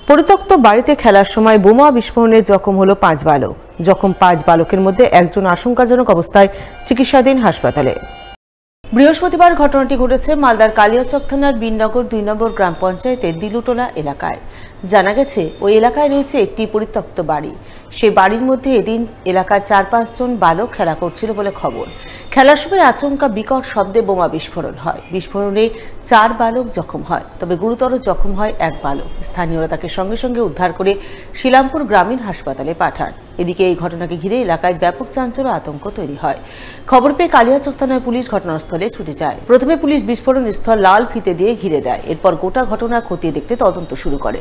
পরিত্যক্ত বাড়িতে খেলার সময় বোমা বিস্ফোরণে জখম হলো 5 বালক। জখম 5 বালকের মধ্যে একজন আশঙ্কাজনক অবস্থায় চিকিৎসাধীন হাসপাতালে। বৃহস্পতিবার ঘটনাটি ঘটেছে মালদার কালিয়াচক থানার বিননগর 2 নম্বর গ্রাম পঞ্চায়েতের দিলুটোলা এলাকায়। জানা গেছে ওই এলাকায় রয়েছে একটি পরিত্যক্ত বাড়ি। সেই বাড়ির মধ্যে এদিন এলাকার 4-5 জন বালক খেলা করছিল বলে খবর। খেলার সময় আচমকা বিকট শব্দে বোমা বিস্ফোরণ হয়। বিস্ফোরণে 4 বালক জখম হয়, তবে গুরুতর জখম হয় 1 বালক। স্থানীয়রা তাকে সঙ্গে সঙ্গে উদ্ধার করে শিলামপুর গ্রামীণ হাসপাতালে পাঠান। এদিকে এই ঘটনাকে ঘিরে এলাকায় ব্যাপক চাঞ্চল্য আতঙ্ক তৈরি হয়। খবর পেয়ে কালিয়াচক থানার পুলিশ ঘটনাস্থলে ছুটে যায়। প্রথমে পুলিশ বিস্ফোরণ স্থল লাল ফিতে দিয়ে ঘিরে দেয়। এরপর গোটা ঘটনা খতিয়ে দেখতে তদন্ত শুরু করে।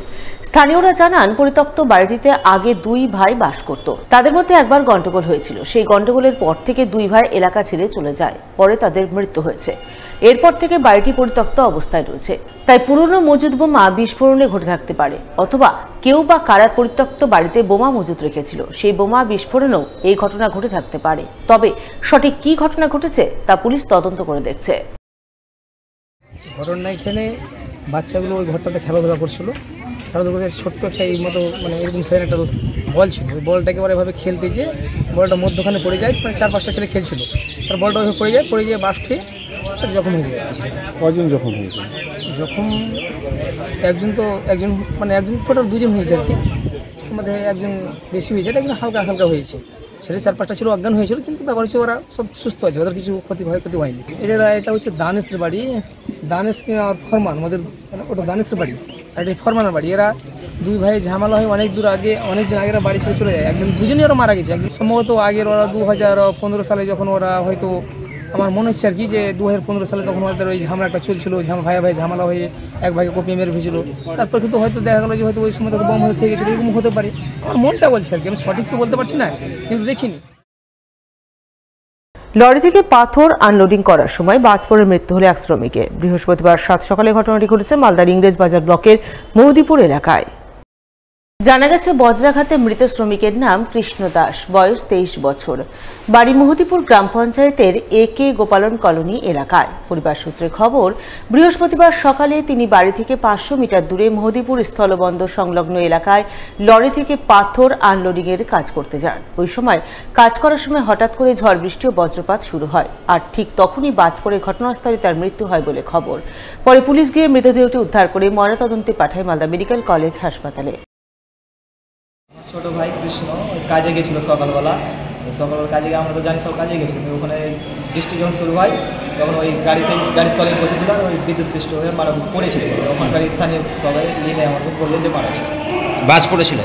স্থানীয়রা জানান, পরিত্যক্ত বাড়িটিতে আগে 2 ভাই বাস করত। তাদের মধ্যে একবার গন্ডগোল হয়েছিল। সেই গন্ডগোলের পর থেকে 2 ভাই এলাকা ছেড়ে চলে যায়। পরে তাদের মৃত্যু হয়েছে। এরপর থেকে বাড়িটি পরিত্যক্ত অবস্থায় রয়েছে। তাই পুরনো মজুদ বোমা বিস্ফোরণে ঘটে থাকতে পারে, অথবা কেউ বা কারা পরিত্যক্ত বাড়িতে বোমা মজুদ রেখেছিল, সেই বোমা বিস্ফোরণেও এই ঘটনা ঘটে থাকতে পারে। তবে সঠিক কি ঘটনা ঘটেছে তা পুলিশ তদন্ত করে দেখছে। ঘটনা এখানে বাচ্চাগুলো ওই ঘরটাতে খেলাধুলা করছিল। খেলাধুলা করে ছোট্ট একটা এই মতো মানে এরকম সাইজ একটা বল ছিল। ওই বলটাকে এবার এভাবে খেলতে যেয়ে বলটা মধ্যখানে পড়ে যায়। মানে 4-5টা ছেলে খেলছিল। তার বলটা ওইভাবে পড়ে যায় বাসটি জখম হয়ে যায়। কজন জখম হয়েছে? জখম একজন টোটাল 2 জন হয়েছে আর কি। আমাদের একজন বেশি হয়েছে, একজন হালকা হয়েছে। ছেলে 4-5টা ছিল অজ্ঞান হয়েছিল, কিন্তু ব্যাপার হচ্ছে ওরা সব সুস্থ আছে, ওদের কিছু ক্ষতি হয়নি। এটা হচ্ছে দানেশের বাড়ি, দানেশ ফরমান, আমাদের ওটা দানেশের বাড়ি আর এটা ফরমানের বাড়ি। এরা 2 ভাই ঝামেলা হয় অনেক দিন আগে ওরা বাড়ি ছেড়ে চলে যায়। দুজনই ওরা মারা গেছে। একজন সম্ভবত আগের ওরা 2015 সালে যখন ওরা হয়তো আমার মনে হচ্ছে আর কি যে 2015 সালে তখন ওদের ওই ঝামেলাটা চলছিল, ভাই ঝামেলা হয়ে এক ভাইকে কপিয়ে মেরে ফেলেছিল। তারপর কিন্তু হয়তো দেখা গেলো যে হয়তো ওই সময় বম হতে থেকে গেছিলো, এরকম হতে পারে। আমার মনটা বলছে আর কি, আমি সঠিক তো বলতে পারছি না, কিন্তু দেখিনি। লরি থেকে পাথর আনলোডিং করার সময় বাজ পড়ে মৃত্যু হলো 1 শ্রমিকের। বৃহস্পতিবার 7 সকালে ঘটনাটি ঘটেছে মালদার ইংরেজ বাজার ব্লকের মহদীপুর এলাকায়। জানা গেছে, বজ্রাঘাতে মৃত শ্রমিকের নাম কৃষ্ণ দাস, বয়স 23 বছর। বাড়ি মহদীপুর গ্রাম পঞ্চায়েতের AK গোপালন কলোনি এলাকায়। পরিবার সূত্রে খবর, বৃহস্পতিবার সকালে তিনি বাড়ি থেকে 500 মিটার দূরে মহদীপুর স্থলবন্দর সংলগ্ন এলাকায় লরি থেকে পাথর আনলোডিং এর কাজ করতে যান। ওই সময় কাজ করার সময় হঠাৎ করে ঝড় বৃষ্টি ও বজ্রপাত শুরু হয়, আর ঠিক তখনই বাজ পড়ে ঘটনাস্থলে তার মৃত্যু হয় বলে খবর। পরে পুলিশ গিয়ে মৃতদেহটি উদ্ধার করে ময়নাতদন্তে পাঠায় মালদা মেডিকেল কলেজ হাসপাতালে। ছোট ভাই কৃষ্ণ কাজে গেছিলো সকালবেলা কাজে, আমরা তো জানি সব কাজে গেছিলো। ওখানে বৃষ্টি যখন শুরু হয় তখন ওই গাড়ির তলে বসেছিল, ওই বিদ্যুৎ পৃষ্ঠ হয়ে পড়েছিল। ওখানকার স্থানীয় সবাই নিয়ে আমাকে বললেন যে মারা গেছে, বাজ পড়েছিল।